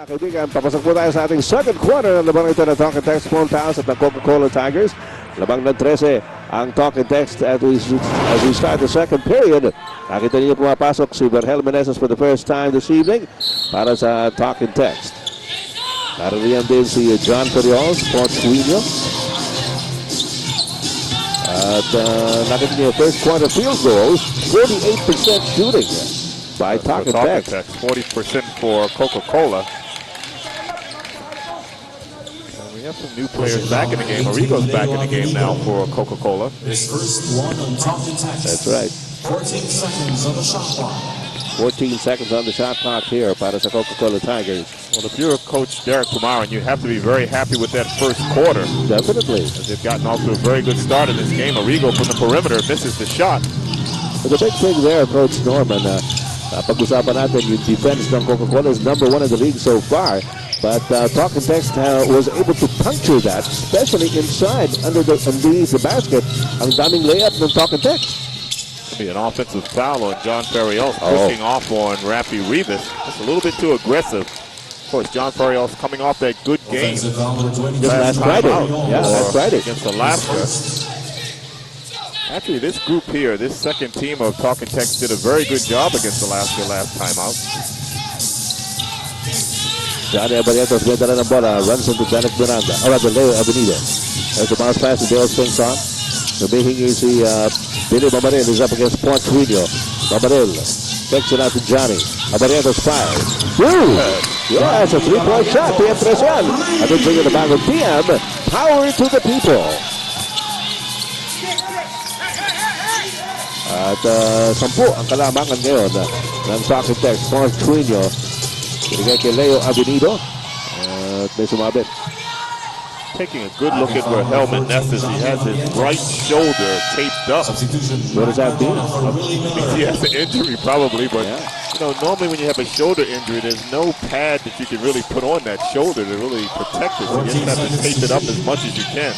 Mga kaibigan, papasok po tayo sa ating second quarter ng labang ito na Talk and Text Phonepals at ng Coca-Cola Tigers. Labang ng 13 ang Talk and Text as we start the second period. Nakita niyo pumapasok si Verhel Meneses for the first time this evening para sa Talk and Text. Naririyan din si John Periols, Portuino. At nakita niyo first quarter field goals, 48% shooting by Talk and Text. 40% for Coca-Cola. We have some new players back in the game. Arrigo's back in the game now for Coca-Cola. That's right. 14 seconds on the shot clock. 14 seconds on the shot clock here para sa Coca-Cola Tigers. Well, if you're Coach Derek Kumar, you have to be very happy with that first quarter. Definitely. As they've gotten off to a very good start in this game. Arrigo from the perimeter misses the shot. But the big thing there, Coach Norman, pag-usapan natin yung defense ng Coca-Cola is number one in the league so far. But Talk and Text was able to puncture that, especially inside underneath the basket. Ang daming layup ng Talk and Text. Be an offensive foul on John Ferrios, pushing off on Rafi Rivas. Just a little bit too aggressive. Of course, John Ferrios coming off that good game just last Friday. Yeah, last Friday against Alaska. Actually, this group here, this second team of Talk and Text did a very good job against Alaska last time out. Johnny Abarientos may dala ng bola, runs into Janet Miranda. Rather, Leo Avenida. There's a bounce pass to Dale Stinson. Humihingi si Billy Mamaril is up against Portuino. Mamaril takes it out to Johnny. Abarientos fires. Woo! Yeah, it's a three-point shot. PM3 yan. At ito yung nabangod PM. Power to the people. At 10 ang kalamangan ngayon ng Talk and Text. Portuino. Binigay kay Leo Avenido. At may sumabit. Taking a good look at Verhel Meneses. He has his right shoulder taped up. What does that mean? He has an injury probably, but you know, normally when you have a shoulder injury, there's no pad that you can really put on that shoulder to really protect it. So you just have to tape it up as much as you can.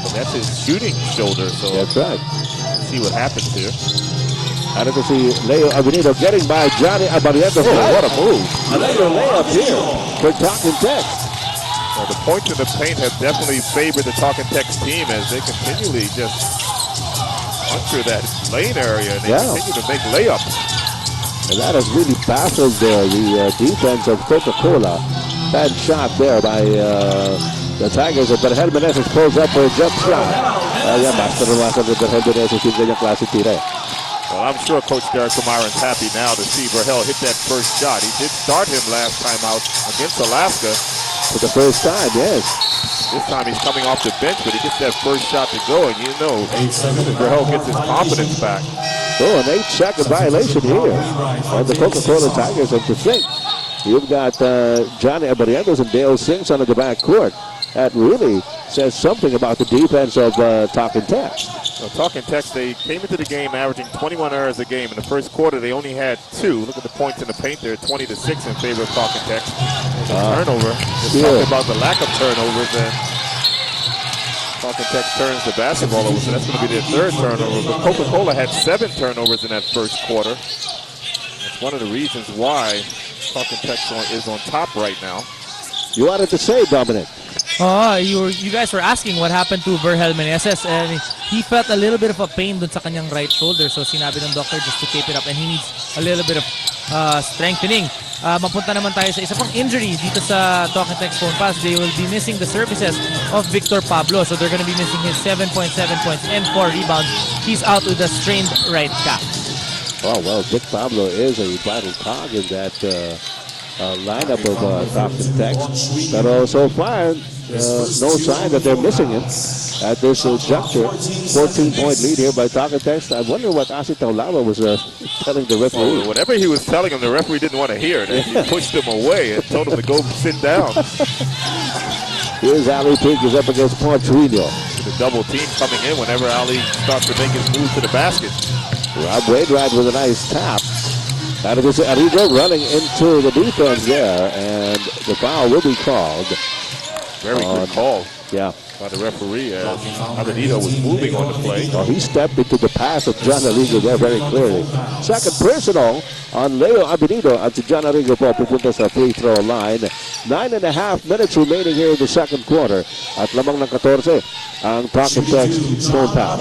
But that's his shooting shoulder, so that's right. Let's see what happens here. Out to see Leo Avenido getting by Johnny Abarientos. Oh, what a move. Another layup here for Talk and Text. Well, the points in the paint have definitely favored the Talk and Text team as they continually just enter that lane area and they continue to make layups. And that has really baffled the defense of Coca-Cola. Bad shot there by the Tigers. But Verhel Meneses pulls up for a jump shot. Master ng Verhel Meneses yung ganyang klase tira. Well, I'm sure Coach Derek Kumar is happy now to see Verhel hit that first shot. He did start him last time out against Alaska. For the first time, yes. This time he's coming off the bench, but he gets that first shot to go, and you know Verhel gets his confidence back. Oh, an 8-second violation here on the Coca-Cola Tigers. And to think, you've got Johnny Abarientos and Dale Stinson on the back court. That really says something about the defense of Talk and Text. Well, Talk and Text, they came into the game averaging 21 errors a game. In the first quarter, they only had 2. Look at the points in the paint there, 20-6 in favor of Talk and Text. Turnover. Just talking about the lack of turnovers, and Talk and Text turns the basketball over, so that's going to be their third turnover. But Coca-Cola had 7 turnovers in that first quarter. That's one of the reasons why Talk and Text is on top right now. You wanted to say, Dominic? You guys were asking what happened to Verhel Meneses, and he felt a little bit of a pain dun sa kanyang right shoulder. So sinabi ng doctor just to tape it up, and he needs a little bit of strengthening. Mapunta naman tayo sa isa pang injury dito sa Talk and Text Phonepals. They will be missing the services of Victor Pablo. So they're going to be missing his 7.7 points and 4 rebounds. He's out with a strained right calf. Oh, well, Vic Pablo is a vital cog in that lineup of Talk and Text. But so far, no sign that they're missing him at this juncture. 14-point lead here by Talk and Text. I wonder what Asi Taulava was telling the referee. Well, whatever he was telling him, the referee didn't want to hear it. He pushed him away and told him to go sit down. Here's Ali Pink is up against Portuino. The double team coming in whenever Ali starts to make his move to the basket. Rob Wainwright with a nice tap. Out of this, Arrigo running into the defense there, and the foul will be called. Very good call. Yeah. by the referee as Avenida was moving on the play. Well, he stepped into the path of John Arrigo there very clearly. Second personal on Leo Abinido at si John Arrigo po pupunta sa free throw line. 9.5 minutes remaining here in the second quarter. At lamang ng 14 ang Talk and Text Phonepals.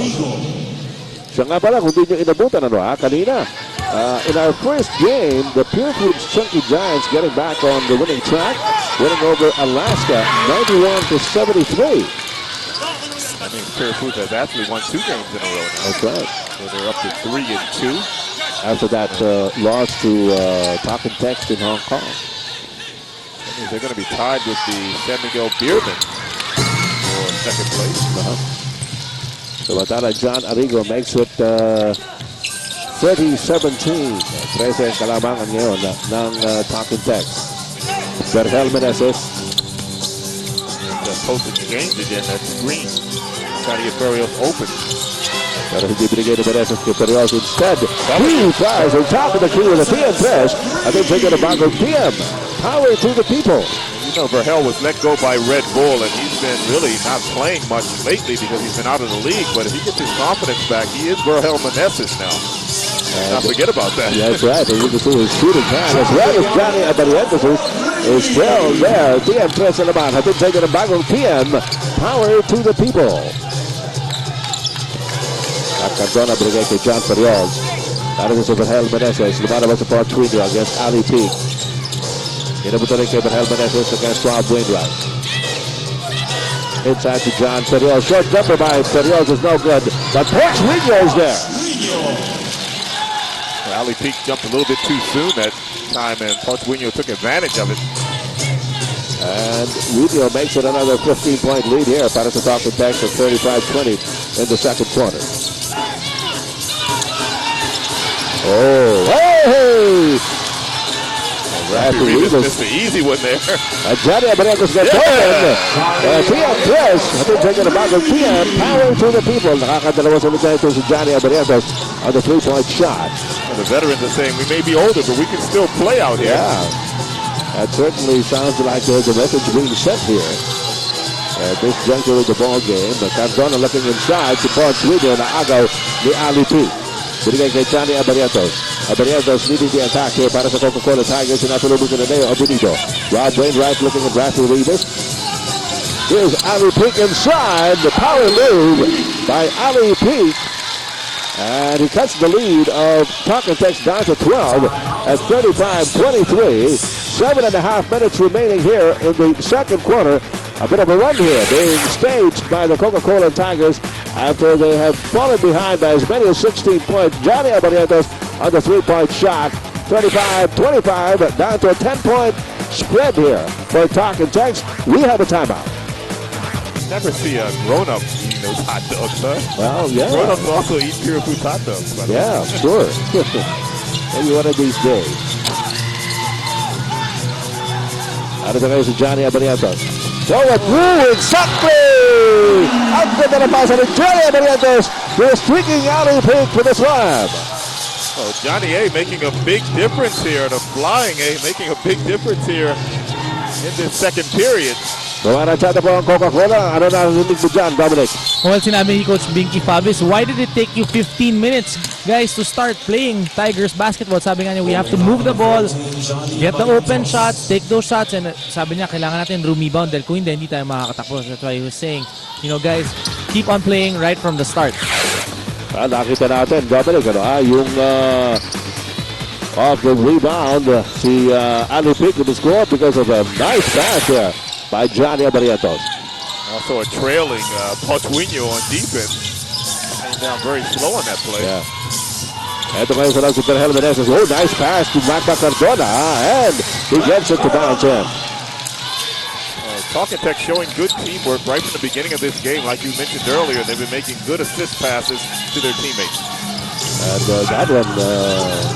Siya nga pala, kung di nyo inabutan kanina. In our first game, the Pure Foods Chunky Giants getting back on the winning track, winning over Alaska 91-73. I mean, Pure Foods has actually won 2 games in a row now. That's right. So they're up to 3-2. After that loss to Talk and Text in Hong Kong. That means they're going to be tied with the San Miguel Beermen for second place. So Batala John Arrigo makes it 30-17. 13 kalamangan ngayon ng Talk and Text. Berhel Meneses. Just posted the games again. That's green. Trying to get Ferrios open. Pero hindi binigay ni Meneses kay Ferrios. Instead, he tries on top of the key with a PM3. I think taking a back of PM. Power to the people. You know, Verhel was let go by Red Bull, and he's been really not playing much lately because he's been out of the league. But if he gets his confidence back, he is Verhel Meneses now. Not forget about that. Yeah, that's right. And you can see his shooting hand as well as Johnny Abarientos is still there. PM3 sa laban. I think taking a back of PM. Power to the people. At Cardona binigay kay John Ferrios. Darating sa Verhel Meneses. Lumalabas sa Port Twinio against Ali Peak. Inabuto rin kay Verhel Meneses against Rob Wainwright. Inside to John Ferrios. Short jumper by Ferrios is no good. But Port Twinio is there. Ali Peak jumped a little bit too soon that time, and Portuino took advantage of it. And Rubio makes it another 15-point lead here. Para sa Talk and Text of 35-20 in the second quarter. Oh, hey! Rafi Rivas missed the easy one there. Johnny Abarientos gets open. PM Chris, I think taking a back of PM. Power to the people. Nakakadalawa sa mga ito si Johnny Abarientos on the 3-point shot. The veterans are saying we may be older, but we can still play out here. Yeah, that certainly sounds like the message being sent here. At this juncture of the ball game, Cardona looking inside to Paul Sweden na agaw ni Ali P. Binigay kay Johnny Abarientos. Abarientos leading the attack here para sa Coca-Cola Tigers. Sinatulubog na Leo Abinido. Rob Wainwright looking at Rafi Rivas. Here's Ali Peak inside. The power move by Ali Peak. And he cuts the lead of Talk and Text down to 12 at 35-23. 7.5 minutes remaining here in the second quarter. A bit of a run here being staged by the Coca-Cola Tigers after they have fallen behind by as many as 16 points. Johnny Abarientos on the 3-point shot. 35-25 down to a 10-point spread here for Talk and Text. We have a timeout. Never see a grown-up eating those hot dogs, huh? Well, yeah. Grown-ups also eat Pure Foods hot dogs. Yeah, sure. Maybe one of these days. Out of the race of Johnny Abarientos. So it through exactly! Ang ganda na pasa ni Johnny Abarientos. They're streaking Ali Peak for the slam. Oh, Johnny A making a big difference here. The flying A making a big difference here in this second period. Bumanachata po ang Coca-Cola. Ano na narinig mo dyan, Dominic? Well, sinabi ni Coach Binky Fabis, why did it take you 15 minutes, guys, to start playing Tigers basketball? Sabi nga niya, we have to move the ball, get the open shots, take those shots, and sabi niya, kailangan natin rebound dahil kung hindi tayo makakatakbo. That's why he was saying, you know, guys, keep on playing right from the start. Nakita natin, Dominic, yung off the rebound, si Ali Peak with the score because of a nice pass here by Johnny Abarientos. Also a trailing Portuino on defense. Came down very slow on that play. Yeah. Ito ngayon sa lang si Verhel Meneses. Oh, nice pass to Magda Cardona. And he gets it to bounce in. Talk and Text showing good teamwork right from the beginning of this game. Like you mentioned earlier, they've been making good assist passes to their teammates. And that one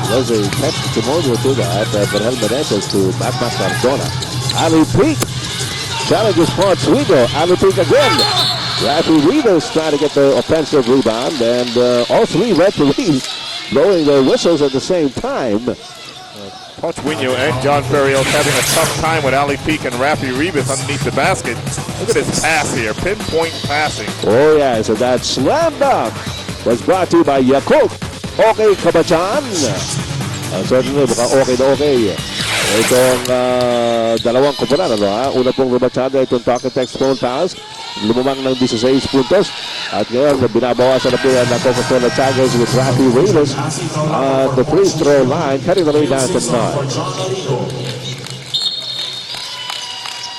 was a testimonial to that. Verhel Meneses to Magda Cardona. Ali Peak challenges Port Sweden. Ali Peak again. Rafi Rivas trying to get the offensive rebound. And all three referees blowing their whistles at the same time. Portuino and John Ferrios having a tough time with Ali Peak and Rafi Rivas underneath the basket. Look at this pass here, pinpoint passing. Oh yeah, so that slam dunk was brought to you by Yakult. Okay ka ba dyan? Certainly, mukhang okay na okay. Itong dalawang kupunan, ano ha? Una pong lumatsada itong Talking Text Phonepals. Lumamang ng 16 puntos. At ngayon, binabawasan na po yan ng Coca-Cola Tigers with Rafi Reyes at the free throw line, cutting the lead down to 9.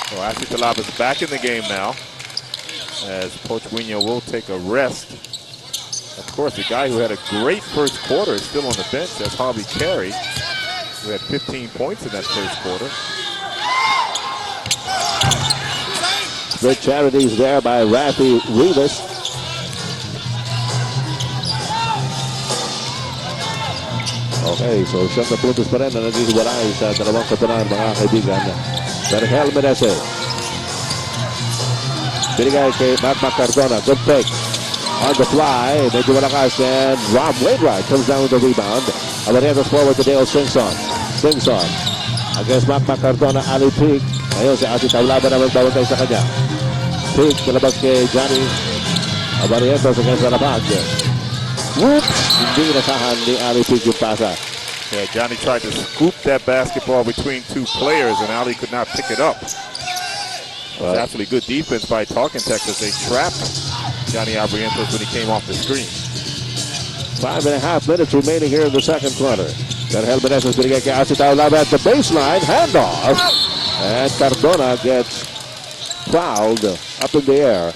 So Ashley Talaba's back in the game now, as Coach Wino will take a rest. Of course, the guy who had a great first quarter is still on the bench. That's Harvey Carey, who had 15 points in that first quarter. Good charities there by Rafi Reyes. Okay, so siyang na puntos pa rin na naghihiwalay sa dalawang katunan, mga kaibigan. Verhel Meneses. Binigay kay Matt Cardona. Good pick. On the fly, medyo malakas, and Rob Wainwright comes down with the rebound. Abarientos forward to Dale Singson. Singson against Matt Cardona, Ali Peak. Ngayon si Ati Taulaba naman bawantay sa kanya. Peak, nalabas kay Johnny Abarientos against Alabag. Whoops! Hindi nasahan ni Ali Peak yung pasa. Yeah, Johnny tried to scoop that basketball between two players, and Ali could not pick it up. It was actually good defense by Talking Texas. They trapped Johnny Abrientos when he came off the screen. 5.5 minutes remaining here in the second quarter. Verhel Meneses binigay kay Ati Taulaba at the baseline. Handoff. And Cardona gets fouled up in the air.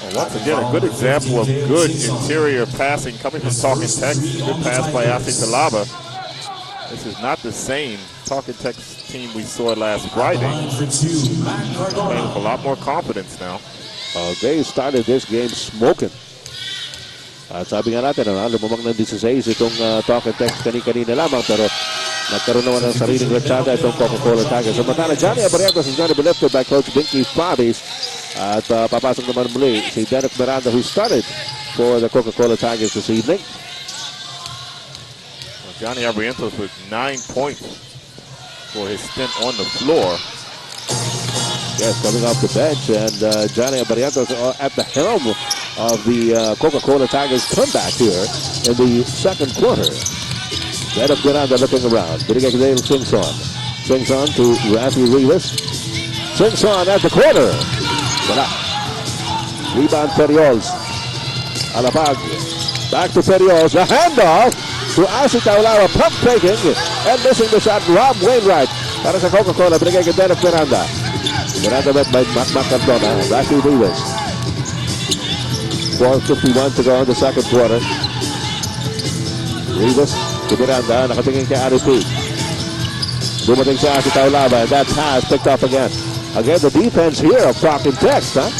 Well, once again, a good example of good interior passing coming from Talking Texas. Good pass by Ati Talaba. This is not the same Talking Texas team we saw last Friday. Playing with a lot more confidence now. They started this game smoking. At sabi nga natin, lumamang ng 16 itong Talking Text kanina lamang, pero nagkaroon naman ng sariling latsada itong Coca-Cola Tigers. Samantala, Johnny Abarientos is going to be lifted by Coach Binky Fabies. At papasok naman muli si Derek Miranda, who started for the Coca-Cola Tigers this evening. Johnny Abrientos with 9 points for his stint on the floor. Yes, coming off the bench, and Johnny Abarientos at the helm of the Coca-Cola Tigers comeback here in the second quarter. Derek Miranda looking around. Binigay kay Dale Singson. Singson to Rafi Reyes. Singson at the corner. Wala. Rebound Ferriols. Alapag. Back to Ferriols. A handoff to Asi Taulaba, pump faking and missing the shot. Rob Wainwright para sa Coca-Cola. Binigay kay Derek Miranda. Miranda met by Mac Cardona. Rafi Reyes. 4:51 to go in the second quarter. Reyes to Miranda. Nakatingin kay Ari P. Dumating sa Asi Taulaba. That pass picked up again. Again, the defense here of Talking Text, huh?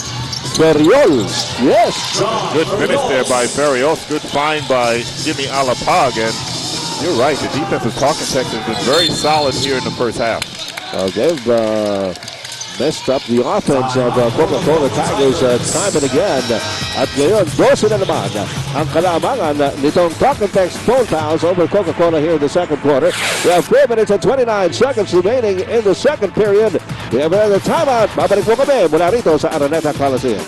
Ferriols, yes. Good finish there by Ferriols. Good find by Jimmy Alapag. And you're right, the defense of Talking Texas has been very solid here in the first half. They've messed up the offense of Coca-Cola Tigers time and again. At ngayon, 12 na naman ang kalamangan nitong Talking Text Phonepals over Coca-Cola here in the second quarter. We have 4 minutes and 29 seconds remaining in the second period. We have another timeout. Babalik po kami mula rito sa Araneta Coliseum.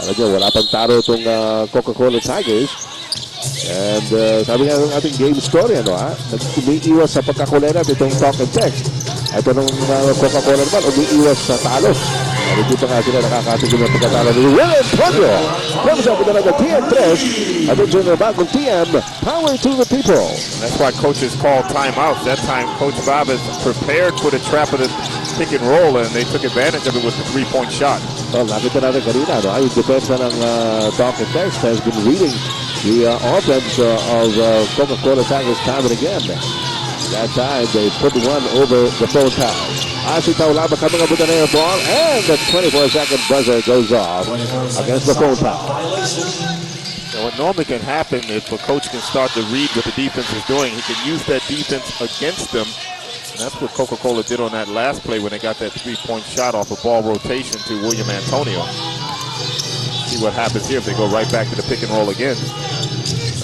Alam nyo, wala pang taro itong Coca-Cola Tigers. And sabi nga ng ating game story, umiiwas sa pagkakulerat itong Talking Text. Ito nung Coca-Cola naman, umiiwas sa talo. Hindi pa nga sila nakakatigil ng pagkatalo ni Will Antonio. Comes up with another TM3. At ito na bagong TM, power to the people. That's why coaches call timeouts. That time, Coach Bob is prepared for the trap of the pick and roll, and they took advantage of it with the three-point shot. Well, nakita natin kanina, yung defense ng Talking Text has been reading the offense of Coca-Cola Tigers time and again. That time, they put one over the Phonepals. Asi Taulaba coming up with an air ball, and the 24-second buzzer goes off against the Phonepals. Now, what normally can happen if a coach can start to read what the defense is doing, he can use that defense against them. And that's what Coca-Cola did on that last play when they got that three-point shot off a ball rotation to William Antonio. See what happens here if they go right back to the pick and roll again.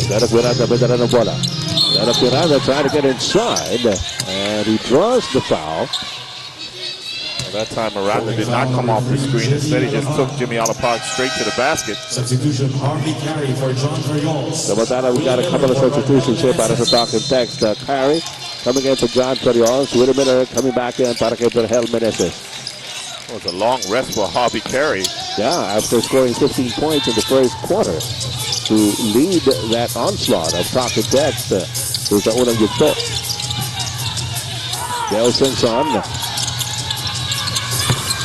Derek Miranda trying to get inside, and he draws the foul. Well, that time Miranda did not come off the screen. Instead, he just took Jimmy Alapag straight to the basket. Substitution Harvey Carey for John Ferriols. Samantala, we got a couple of substitutions here para sa talk and text. Carey coming in for John Ferriols. With a minute coming back in para kay Verhel Meneses. It was a long rest for Harvey Carey. Yeah, after scoring 15 points in the first quarter to lead that onslaught of talk and text. Sa unang yugto. Dale Simpson.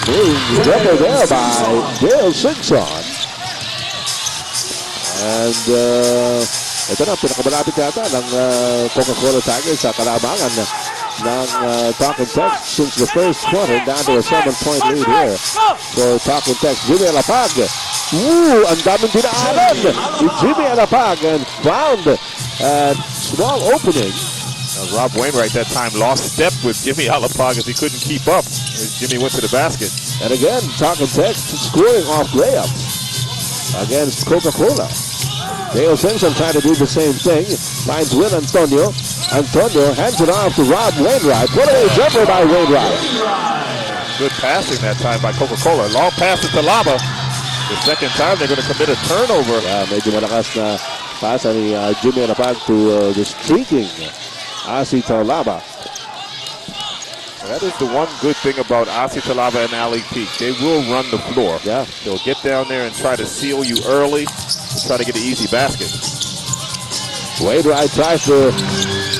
Being doubled there by Dale Simpson. And ito na, pinakamalapit yata ng Coca-Cola Tigers sa kalamangan ng talk and text since the first quarter, down to a 7-point lead here for talk and text. Jimmy Alapag. Woo! Ang daming dinaanan ni Jimmy Alapag and found a small opening. Rob Wainwright that time lost step with Jimmy Alapag as he couldn't keep up as Jimmy went to the basket. And again, talk and text scoring off layups against Coca-Cola. Dale Simpson trying to do the same thing. Finds Will Antonio. Antonio hands it off to Rob Wainwright. What a jumper by Wainwright. Good passing that time by Coca-Cola. Long pass to Talaba. The second time they're going to commit a turnover. Yeah, medyo malakas na pasa ni Jimmy Alapag to the streaking Asi Talaba. That is the one good thing about Asi Talaba and Ali Peak. They will run the floor. Yeah. They'll get down there and try to seal you early and try to get an easy basket. Wainwright tries the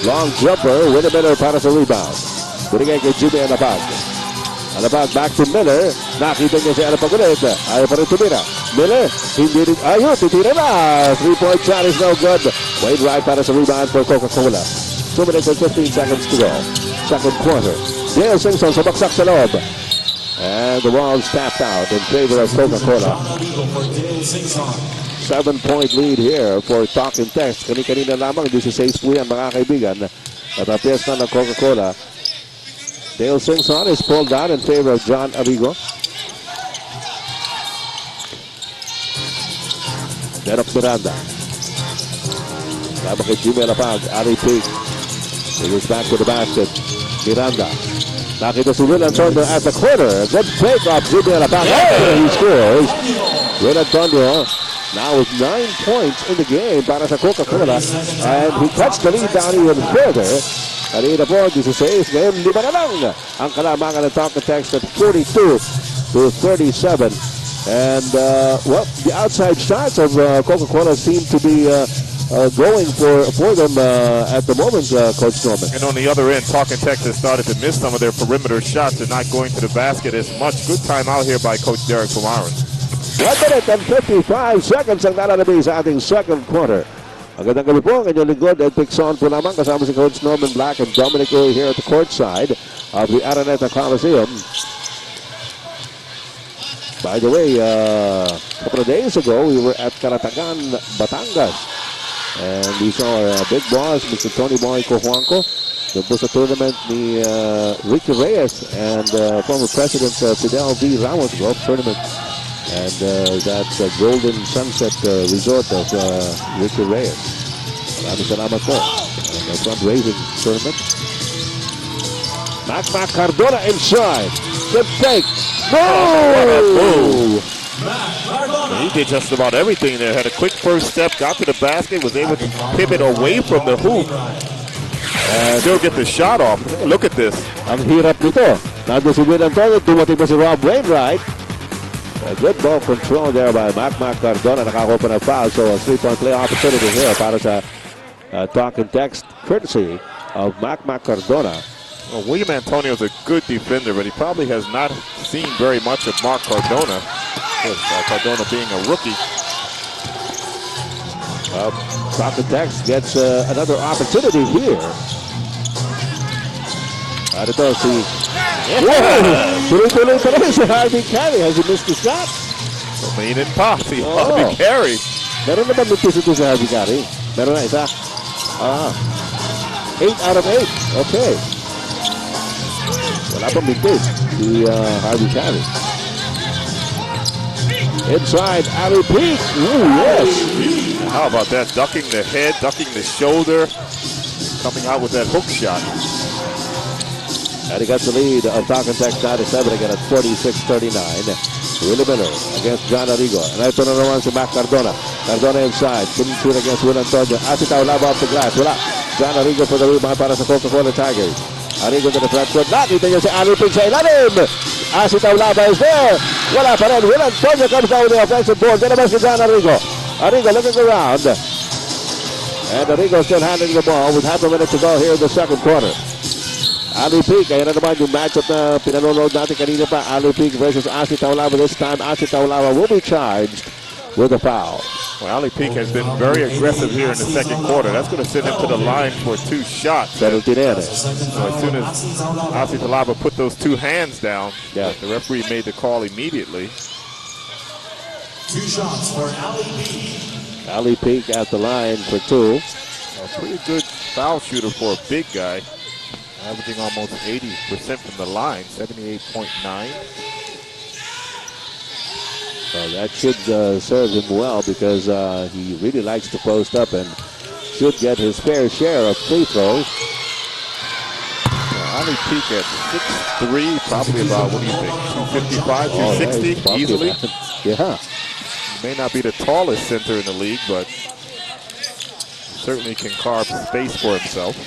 long jumper with a Miller para sa rebound. Binigay kay Jimmy Alapag. Alapag back to Miller. Nakita niya si Alapag ulit. Ayaw pa rin tumira. Miller, hindi rin. Ayun, titira na. 3-point shot is no good. Wainwright para sa rebound for Coca-Cola. 2 minutes and 15 seconds to go. Second quarter. Dale Simpson sa baksak sa loob. And the Wolves tapped out in favor of Coca-Cola. 7-point lead here for talk and text. Kani-kanina lamang, 16 po yan mga kaibigan. At ang piyesta ng Coca-Cola. Dale Simpson is pulled down in favor of John Arrigo. Derek Miranda. Lamang kay Jimmy Alapag. Ari Pig. He goes back to the basket. Miranda. Nakita si Will Antonio at the corner. Good fake off Jimmy Alapag. After he scores. Will Antonio now with 9 points in the game para sa Coca-Cola. And he cuts the lead down even further. Kanina po, 16. Ngayon, 5 na lang. Ang kalamangan ng talk and text at 42-37. And, well, the outside shots of Coca-Cola seem to be going for them at the moment, Coach Norman. And on the other end, Talk and Text has started to miss some of their perimeter shots. They're not going to the basket as much. Good time out here by Coach Derek Pumaran. 1 minute and 55 seconds ang nalalabay sa ating second quarter. Magandang gabi po, ang inyong lingkod, Ed Pixon po lamang kasama si Coach Norman Black and Dominic Uy here at the courtside of the Araneta Coliseum. By the way, a couple of days ago, we were at Calatagan, Batangas. And we saw our big boss, Mr. Tony Boy Cojuanco. Doon po sa tournament ni Ricky Reyes and former President Fidel V. Ramos Golf Tournament. And that's Golden Sunset Resort of Ricky Reyes. Maraming salamat po. And the fundraising tournament. Mac Cardona inside. Good fake. No! He did just about everything there. Had a quick first step, got to the basket, was able to pivot away from the hoop, and still get the shot off. Look at this. Ang hirap nito. Nandun si Will Antonio, dumating pa si Rob Wainwright. A good ball control there by Mac Cardona. Nakakuha pa ng foul, so a 3-point play opportunity here para sa talk and text, courtesy of Mac Cardona. Well, William Antonio is a good defender, but he probably has not seen very much of Mark Cardona. Cardona being a rookie. Talk and text gets another opportunity here. Ito si... Tuloy-tuloy pa rin si Harvey Carey. Has he missed the shot? Mainit pa si Harvey Carey. Meron na ba mintis ito si Harvey Carey? Meron na isa. 8 out of 8. Okay. Wala pang mintis si Harvey Carey. Inside, Ali Peak. Ooh, yes. How about that? Ducking the head, ducking the shoulder, coming out with that hook shot. And he gets the lead of Talk and Text 97 again at 46-39. Willie Miller against John Arrigo. And ito na naman si Mac Cardona. Cardona inside. Couldn't shoot against Will Antonio. Asitaw laba off the glass. Wala. John Arrigo for the rebound para sa Coca-Cola Tigers. Arrigo to the front court. Nakita niya si Alipin sa ilalim. Asitaw laba is there. Wala pa rin. Will Antonio comes down with the offensive board. Then naman si John Arrigo. Arrigo looking around. And Arrigo still handling the ball with half a minute to go here in the second quarter. Ali Peak, ayan na naman yung matchup na pinanonood natin kanina pa. Ali Peak versus Asi Taulava. This time, Asi Taulava will be charged with a foul. Well, Ali Peak has been very aggressive here in the second quarter. That's going to send him to the line for 2 shots. 17 So as soon as Asi Taulava put those 2 hands down, the referee made the call immediately. 2 shots for Ali Peak. Ali Peak at the line for 2. A pretty good foul shooter for a big guy. Averaging almost 80% from the line, 78.9. Well, that should serve him well because he really likes to post up and should get his fair share of free throws. Ali Peak at 6'3", probably about, what do you think, 255, 260, easily? Yeah. He may not be the tallest center in the league, but certainly can carve space for himself.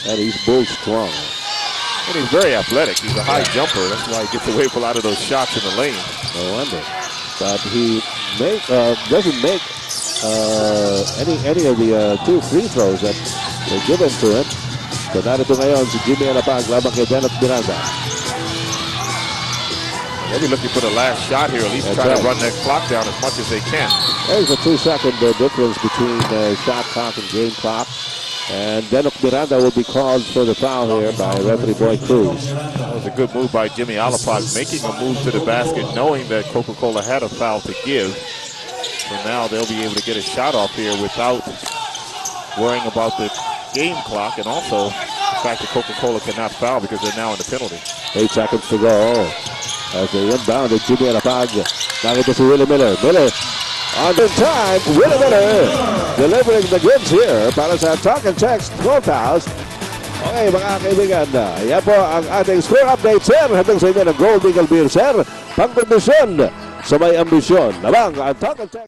And he's bull strong. And he's very athletic. He's a high jumper. That's why he gets away with a lot of those shots in the lane. No wonder. But he doesn't make any of the 2 free throws that were given to him. So narito ngayon si Jimmy Alapag labang kay Dennis Miranda. They'll be looking for the last shot here, at least try to run that clock down as much as they can. There's a 2-second difference between shot clock and game clock. And Dennis Miranda will be called for the foul here by referee Boy Cruz. That was a good move by Jimmy Alapag, making a move to the basket, knowing that Coca-Cola had a foul to give. So now they'll be able to get a shot off here without worrying about the game clock, and also the fact that Coca-Cola cannot foul because they're now in the penalty. 8 seconds to go. As they inbound to Jimmy Alapag. Nakita si Willie Miller. Miller on the time. Willie Miller delivering the goods here para sa Talk and Text Phonepals. Okay mga kaibigan, yan po ang ating score update, sir. Hanggang sa inyo ng Gold Eagle Beer, sir. Pangkondisyon sa may ambisyon. Labang ang Talk and Text.